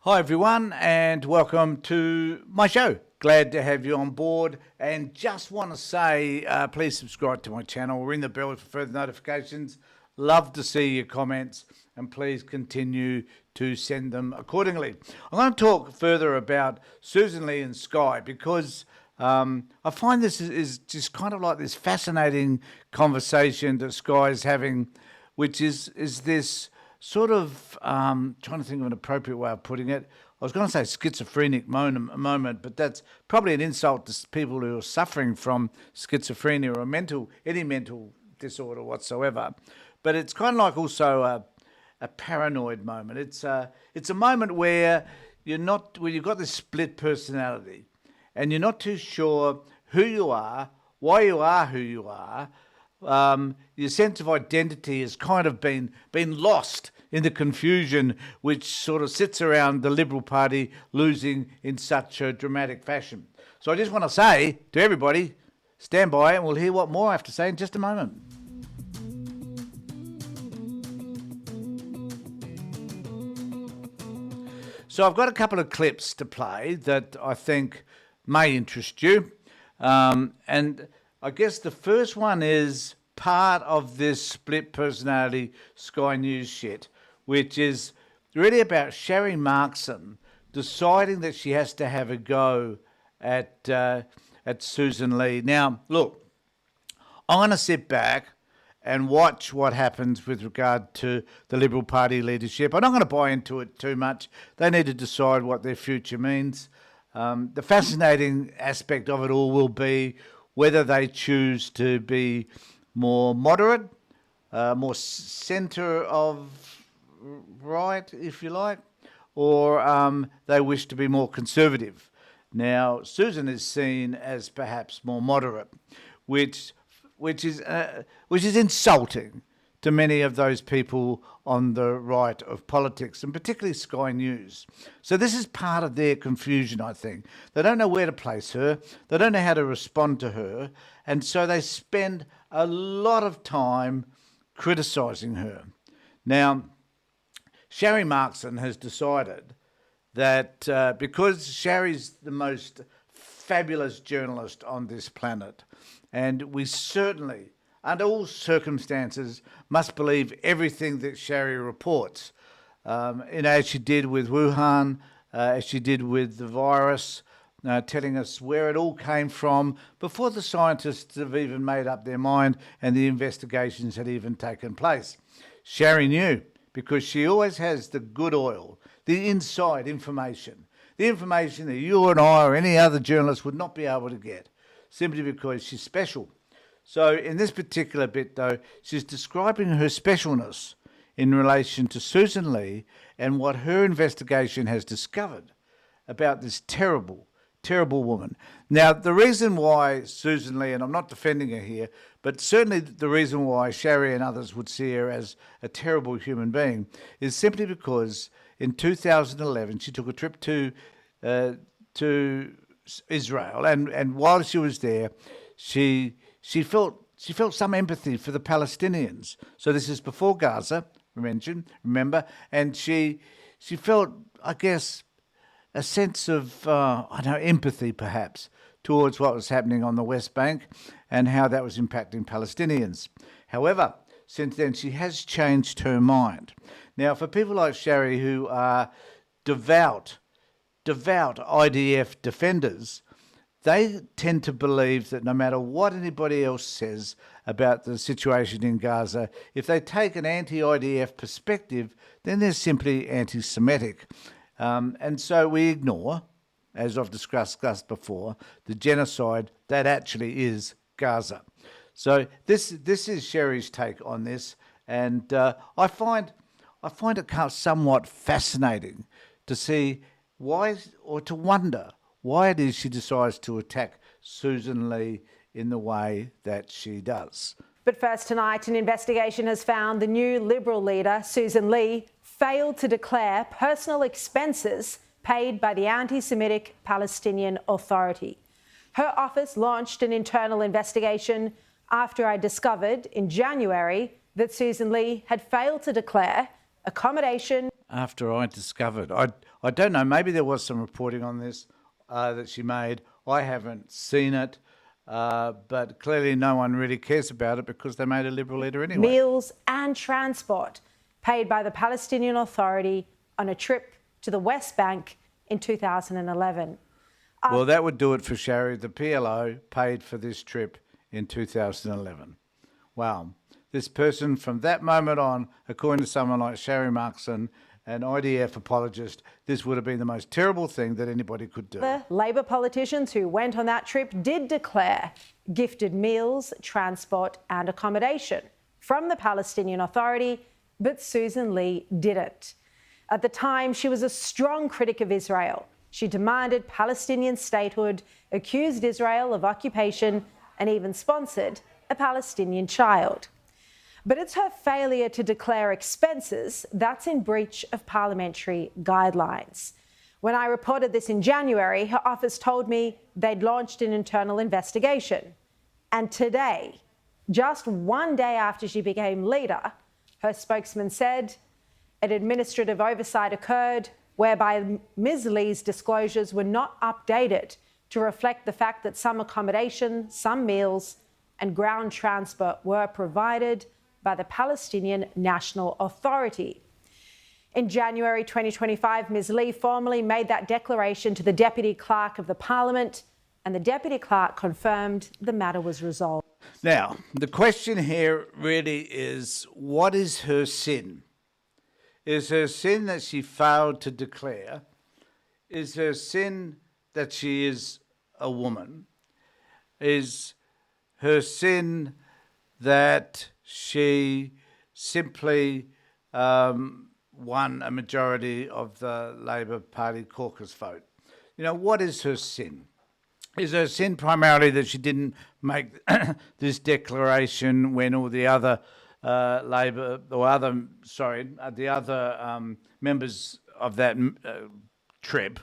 Hi everyone and welcome to my show. Glad to have you on board and just want to say please subscribe to my channel, ring the bell for further notifications. Love to see your comments and please continue to send them accordingly. I'm going to talk further about Sussan Ley and Sky because I find this is just kind of like this fascinating conversation that Sky is having, which is this sort of, trying to think of an appropriate way of putting it. I was going to say schizophrenic moment, but that's probably an insult to people who are suffering from schizophrenia or any mental disorder whatsoever. But it's kind of like also a paranoid moment. It's a moment where you've got this split personality, and you're not too sure who you are, why you are who you are. Your sense of identity has kind of been lost in the confusion which sort of sits around the Liberal Party losing in such a dramatic fashion. So I just want to say to everybody, stand by and we'll hear what more I have to say in just a moment. So I've got a couple of clips to play that I think may interest you. And I guess the first one is part of this split personality Sky News shit, which is really about Sharri Marson deciding that she has to have a go at Sussan Ley. Now, look, I'm going to sit back and watch what happens with regard to the Liberal Party leadership. I'm not going to buy into it too much. They need to decide what their future means. The fascinating aspect of it all will be whether they choose to be more moderate, more centre of right, if you like, or they wish to be more conservative. Now, Sussan is seen as perhaps more moderate, which is insulting to many of those people on the right of politics, and particularly Sky News. So this is part of their confusion, I think. They don't know where to place her. They don't know how to respond to her. And so they spend a lot of time criticising her. Now, Sharri Marson has decided that because Sharri's the most fabulous journalist on this planet, and we certainly, under all circumstances, must believe everything that Sharri reports, as she did with Wuhan, as she did with the virus, telling us where it all came from before the scientists have even made up their mind and the investigations had even taken place. Sharri knew because she always has the good oil, the inside information, the information that you and I or any other journalist would not be able to get, simply because she's special. So in this particular bit, though, she's describing her specialness in relation to Sussan Ley and what her investigation has discovered about this terrible woman. Now, the reason why Sussan Ley, and I'm not defending her here, but certainly the reason why Sharri and others would see her as a terrible human being is simply because in 2011 she took a trip to Israel, and while she was there, she felt some empathy for the Palestinians. So this is before Gaza, remember, and she felt, I guess, a sense of, empathy perhaps towards what was happening on the West Bank and how that was impacting Palestinians. However, since then she has changed her mind. Now, for people like Sharri who are devout IDF defenders, they tend to believe that no matter what anybody else says about the situation in Gaza, if they take an anti-IDF perspective, then they're simply anti-Semitic. And so we ignore, as I've discussed before, the genocide that actually is Gaza. So this is Sharri's take on this, and I find it somewhat fascinating to see why, or to wonder why it is she decides to attack Sussan Ley in the way that she does. But first tonight, an investigation has found the new Liberal leader, Sussan Ley, failed to declare personal expenses paid by the anti-Semitic Palestinian Authority. Her office launched an internal investigation after I discovered in January that Sussan Ley had failed to declare accommodation after I discovered. I don't know, maybe there was some reporting on this that she made. I haven't seen it, but clearly no one really cares about it because they made a Liberal leader anyway. Meals and transport paid by the Palestinian Authority on a trip to the West Bank in 2011. Well, that would do it for Sharri. The PLO paid for this trip in 2011. Wow. This person, from that moment on, according to someone like Sharri Marson, an IDF apologist, this would have been the most terrible thing that anybody could do. The Labor politicians who went on that trip did declare gifted meals, transport and accommodation from the Palestinian Authority, but Sussan Ley didn't. At the time, she was a strong critic of Israel. She demanded Palestinian statehood, accused Israel of occupation, and even sponsored a Palestinian child. But it's her failure to declare expenses that's in breach of parliamentary guidelines. When I reported this in January, her office told me they'd launched an internal investigation. And today, just one day after she became leader, her spokesman said an administrative oversight occurred whereby Ms. Ley's disclosures were not updated to reflect the fact that some accommodation, some meals and ground transport were provided by the Palestinian National Authority. In January 2025, Ms. Ley formally made that declaration to the Deputy Clerk of the Parliament, and the Deputy Clerk confirmed the matter was resolved. Now, the question here really is, what is her sin? Is her sin that she failed to declare? Is her sin that she is a woman? Is her sin that she simply won a majority of the Labor Party caucus vote? You know, what is her sin? Is her sin primarily that she didn't make this declaration when all the other the other members of that trip,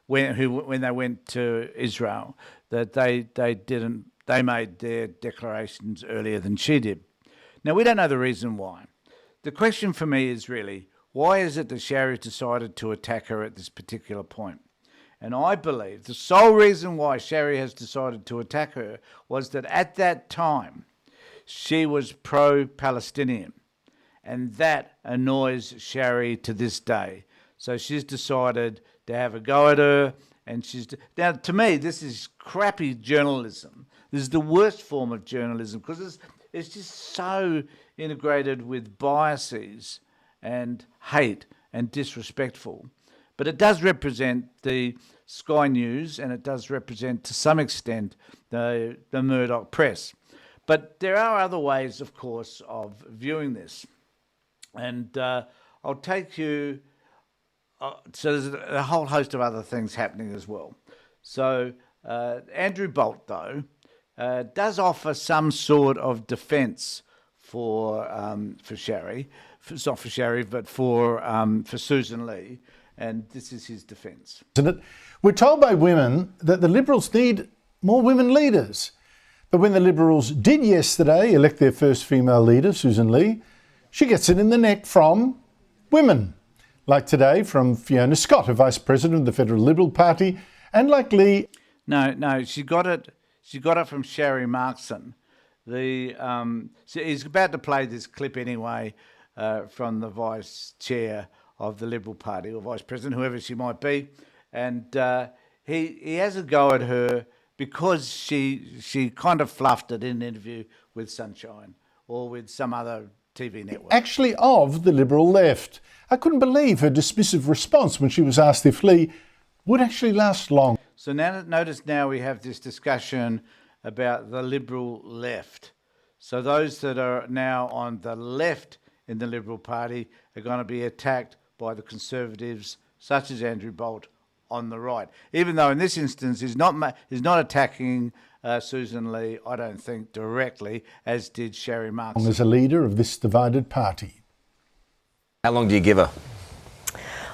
when they went to Israel, that they made their declarations earlier than she did? Now, we don't know the reason why. The question for me is really, why is it that Sharri decided to attack her at this particular point? And I believe the sole reason why Sharri has decided to attack her was that at that time, she was pro-Palestinian. And that annoys Sharri to this day. So she's decided to have a go at her. And now, to me, this is crappy journalism. This is the worst form of journalism because it's just so integrated with biases and hate and disrespectful. But it does represent the Sky News, and it does represent, to some extent, the Murdoch press. But there are other ways, of course, of viewing this. And I'll take you... so there's a whole host of other things happening as well. So Andrew Bolt, though, does offer some sort of defence for Sharri. It's not for Sharri, but for Sussan Ley. And this is his defence. We're told by women that the Liberals need more women leaders. But when the Liberals did yesterday elect their first female leader, Sussan Ley, she gets it in the neck from women. Like today from Fiona Scott, a Vice President of the Federal Liberal Party, and like Ley... No, she got it from Sharri Marson. He's about to play this clip anyway from the Vice Chair of the Liberal Party, or Vice President, whoever she might be. And he has a go at her because she kind of fluffed it in an interview with Sunshine or with some other TV network. Actually of the Liberal left. I couldn't believe her dismissive response when she was asked if Ley would actually last long. So notice now we have this discussion about the Liberal left. So those that are now on the left in the Liberal Party are going to be attacked by the Conservatives, such as Andrew Bolt, on the right. Even though in this instance he's not attacking Sussan Ley, I don't think, directly, as did Sharri Marson. As a leader of this divided party. How long do you give her?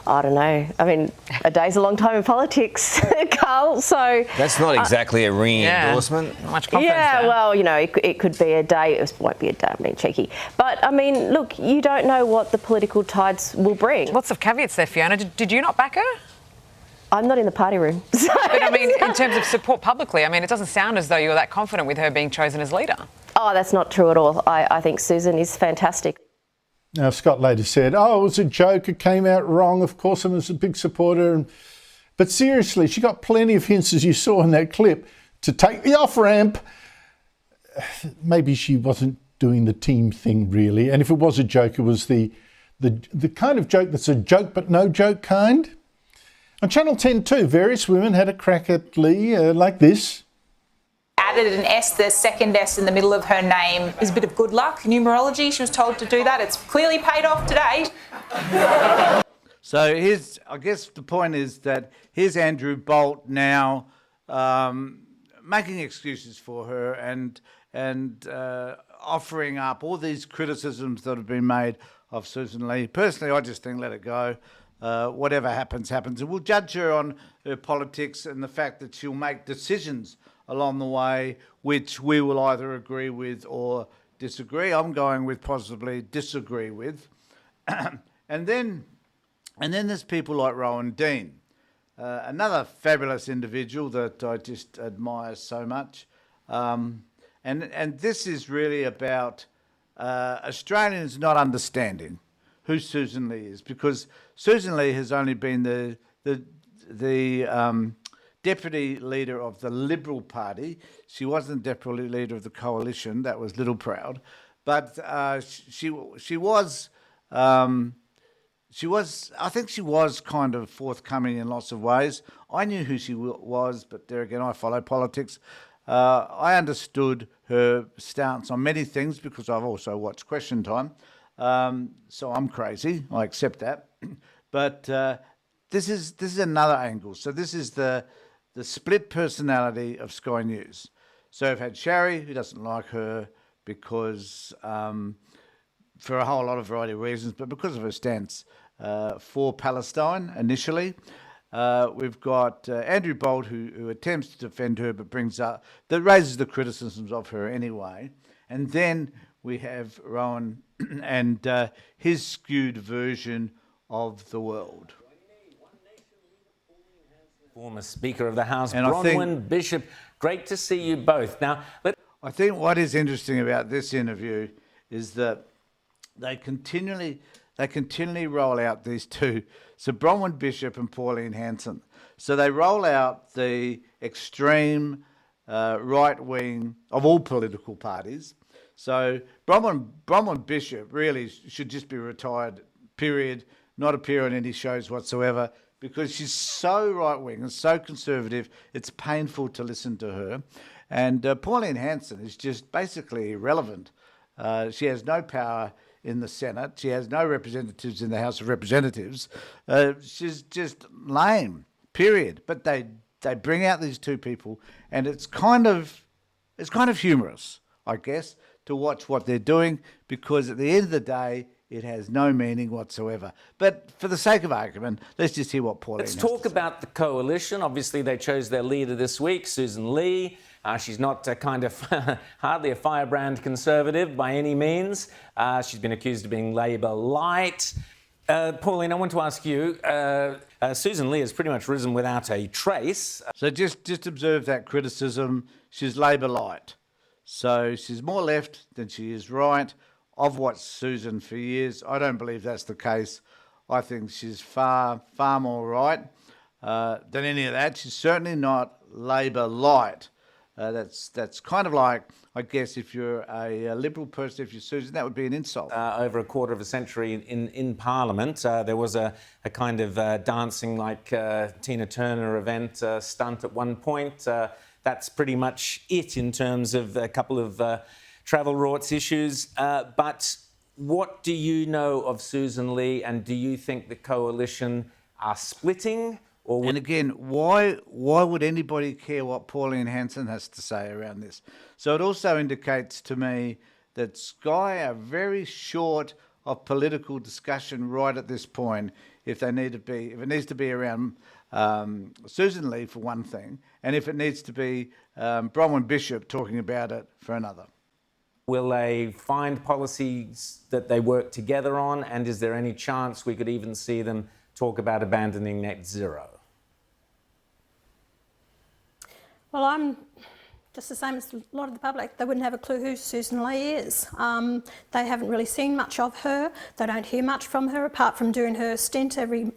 I don't know. I mean, a day's a long time in politics, Carl. So that's not exactly a ringing endorsement. Not much confidence there. Well, you know, it could be a day. It won't be a day. I'm being cheeky. But I mean, look, you don't know what the political tides will bring. Lots of caveats there, Fiona. Did you not back her? I'm not in the party room. So. But I mean, in terms of support publicly, I mean, it doesn't sound as though you're that confident with her being chosen as leader. Oh, that's not true at all. I think Sussan is fantastic. Now, Scott later said, it was a joke, it came out wrong, of course I was a big supporter. But seriously, she got plenty of hints, as you saw in that clip, to take the off-ramp. Maybe she wasn't doing the team thing, really. And if it was a joke, it was the kind of joke that's a joke but no joke kind. On Channel 10 too, various women had a crack at Ley like this. Added an S, the second S in the middle of her name, is a bit of good luck, numerology. She was told to do that. It's clearly paid off today. So I guess the point is that here's Andrew Bolt now making excuses for her and offering up all these criticisms that have been made of Sussan Ley. Personally, I just think let it go. Whatever happens, happens. And we'll judge her on her politics and the fact that she'll make decisions along the way which we will either agree with or disagree. I'm going with possibly disagree with. and then there's people like Rowan Dean, another fabulous individual that I just admire so much. And this is really about Australians not understanding who Sussan Ley is, because Sussan Ley has only been the deputy leader of the Liberal Party. She wasn't deputy leader of the coalition. That was Little Proud, but she was. I think she was kind of forthcoming in lots of ways. I knew who she was, but there again, I follow politics. I understood her stance on many things because I've also watched Question Time. So I'm crazy. I accept that. But this is another angle. So this is the split personality of Sky News. So I've had Sharri, who doesn't like her because for a whole lot of variety of reasons, but because of her stance for Palestine initially. We've got Andrew Bolt, who attempts to defend her, but that raises the criticisms of her anyway. And then we have Rowan and his skewed version of the world. Former Speaker of the House, and Bronwyn Bishop. Great to see you both. Now, I think what is interesting about this interview is that they continually roll out these two. So Bronwyn Bishop and Pauline Hanson. So they roll out the extreme right wing of all political parties. So Bronwyn Bishop really should just be retired, period, not appear on any shows whatsoever, because she's so right-wing and so conservative, it's painful to listen to her. And Pauline Hanson is just basically irrelevant. She has no power in the Senate. She has no representatives in the House of Representatives. She's just lame, period. But they bring out these two people, and it's kind of humorous, I guess, to watch what they're doing, because at the end of the day, it has no meaning whatsoever. But for the sake of argument, let's just hear what Pauline has to say. Let's talk about the coalition. Obviously, they chose their leader this week, Sussan Ley. She's not hardly a firebrand conservative by any means. She's been accused of being Labor light. Pauline, I want to ask you, Sussan Ley has pretty much risen without a trace. So just observe that criticism. She's Labor light. So she's more left than she is right. I've watched Sussan for years. I don't believe that's the case. I think she's far more right than any of that. She's certainly not Labor light. That's kind of like, I guess, if you're a Liberal person, if you're Sussan, that would be an insult. Over a quarter of a century in Parliament, there was a kind of dancing like Tina Turner event stunt at one point. That's pretty much it in terms of a couple of travel rorts issues. But what do you know of Sussan Ley, and do you think the coalition are splitting? And again, why would anybody care what Pauline Hanson has to say around this? So it also indicates to me that Sky are very short of political discussion right at this point. if it needs to be around Sussan Ley for one thing, and if it needs to be Bronwyn Bishop talking about it for another. Will they find policies that they work together on? And is there any chance we could even see them talk about abandoning net zero? Well, I'm just the same as a lot of the public. They wouldn't have a clue who Sussan Ley is. They haven't really seen much of her. They don't hear much from her, apart from doing her stint every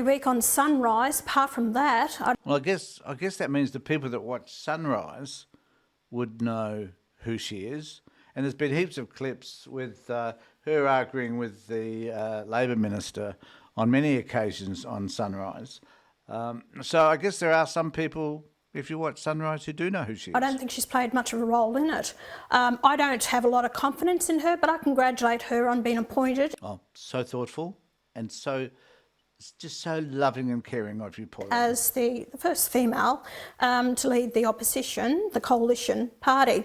week on Sunrise. Apart from that, Well, I guess that means the people that watch Sunrise would know who she is. And there's been heaps of clips with her arguing with the Labor Minister on many occasions on Sunrise. So I guess there are some people, if you watch Sunrise, who do know who she is. I don't think she's played much of a role in it. I don't have a lot of confidence in her, but I congratulate her on being appointed. Oh, so thoughtful and so loving and caring of you, Paula. As the first female to lead the opposition, the coalition party.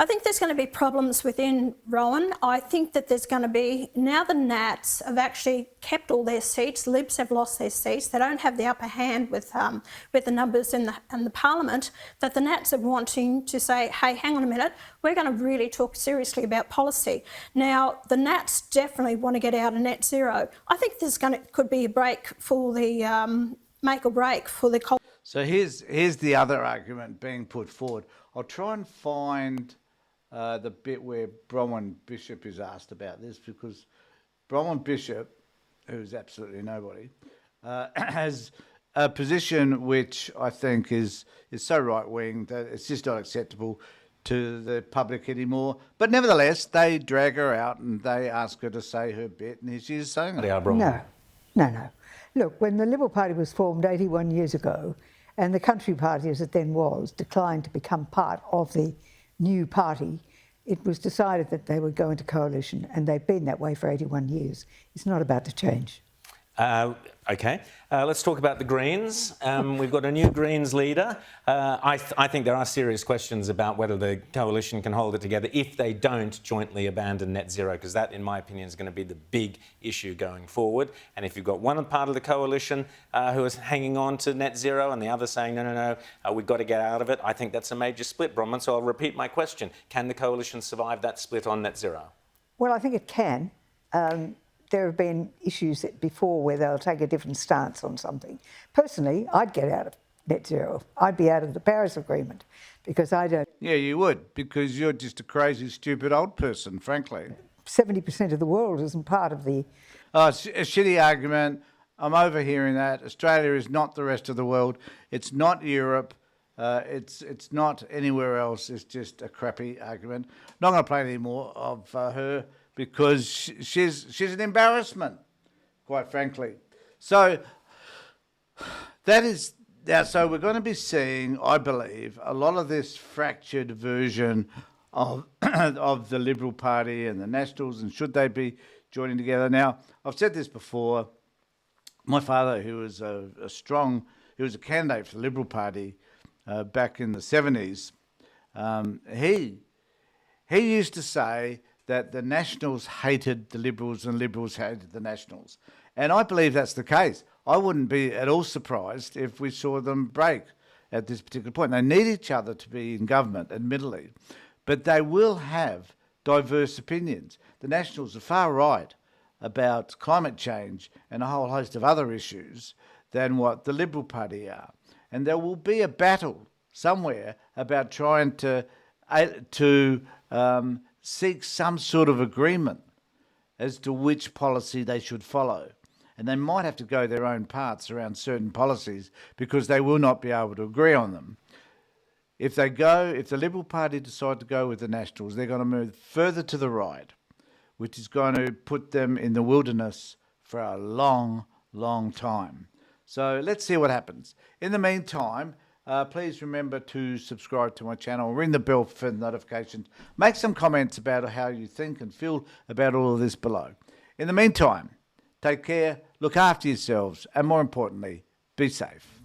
I think there's going to be problems within Rowan. I think that there's going to be, now the Nats have actually kept all their seats, Libs have lost their seats, they don't have the upper hand with the numbers in the Parliament, that the Nats are wanting to say, hey, hang on a minute, we're going to really talk seriously about policy. Now, the Nats definitely want to get out of net zero. I think there's could be a break for the, make or break for the coalition. So here's the other argument being put forward. I'll try and find the bit where Bronwyn Bishop is asked about this, because Bronwyn Bishop, who's absolutely nobody, has a position which I think is so right-wing that it's just not acceptable to the public anymore. But nevertheless, they drag her out and they ask her to say her bit, and here she is saying it. No. Look, when the Liberal Party was formed 81 years ago, and the Country Party, as it then was, declined to become part of the new party, it was decided that they would go into coalition, and they've been that way for 81 years. It's not about to change. OK, let's talk about the Greens. We've got a new Greens leader. I think there are serious questions about whether the coalition can hold it together if they don't jointly abandon net zero, because that, in my opinion, is going to be the big issue going forward. And if you've got one part of the coalition who is hanging on to net zero and the other saying, no, we've got to get out of it, I think that's a major split, Bronwyn. So I'll repeat my question. Can the coalition survive that split on net zero? Well, I think it can. There have been issues before where they'll take a different stance on something. Personally, I'd get out of net zero. I'd be out of the Paris Agreement because I don't... Yeah, you would, because you're just a crazy, stupid old person, frankly. 70% of the world isn't part of the... Oh, it's a shitty argument. I'm overhearing that. Australia is not the rest of the world. It's not Europe. It's not anywhere else. It's just a crappy argument. Not going to play any more of her, because she's an embarrassment, quite frankly. So so we're going to be seeing, I believe, a lot of this fractured version of of the Liberal Party and the Nationals, and should they be joining together. Now, I've said this before. My father, who was he was a candidate for the Liberal Party back in the 70s, he used to say that the Nationals hated the Liberals and Liberals hated the Nationals. And I believe that's the case. I wouldn't be at all surprised if we saw them break at this particular point. They need each other to be in government, admittedly, but they will have diverse opinions. The Nationals are far right about climate change and a whole host of other issues than what the Liberal Party are. And there will be a battle somewhere about trying to seek some sort of agreement as to which policy they should follow. And they might have to go their own paths around certain policies because they will not be able to agree on them. If the Liberal Party decide to go with the Nationals, they're going to move further to the right, which is going to put them in the wilderness for a long, long time. So let's see what happens. In the meantime, please remember to subscribe to my channel, ring the bell for notifications, make some comments about how you think and feel about all of this below. In the meantime, take care, look after yourselves, and more importantly, be safe.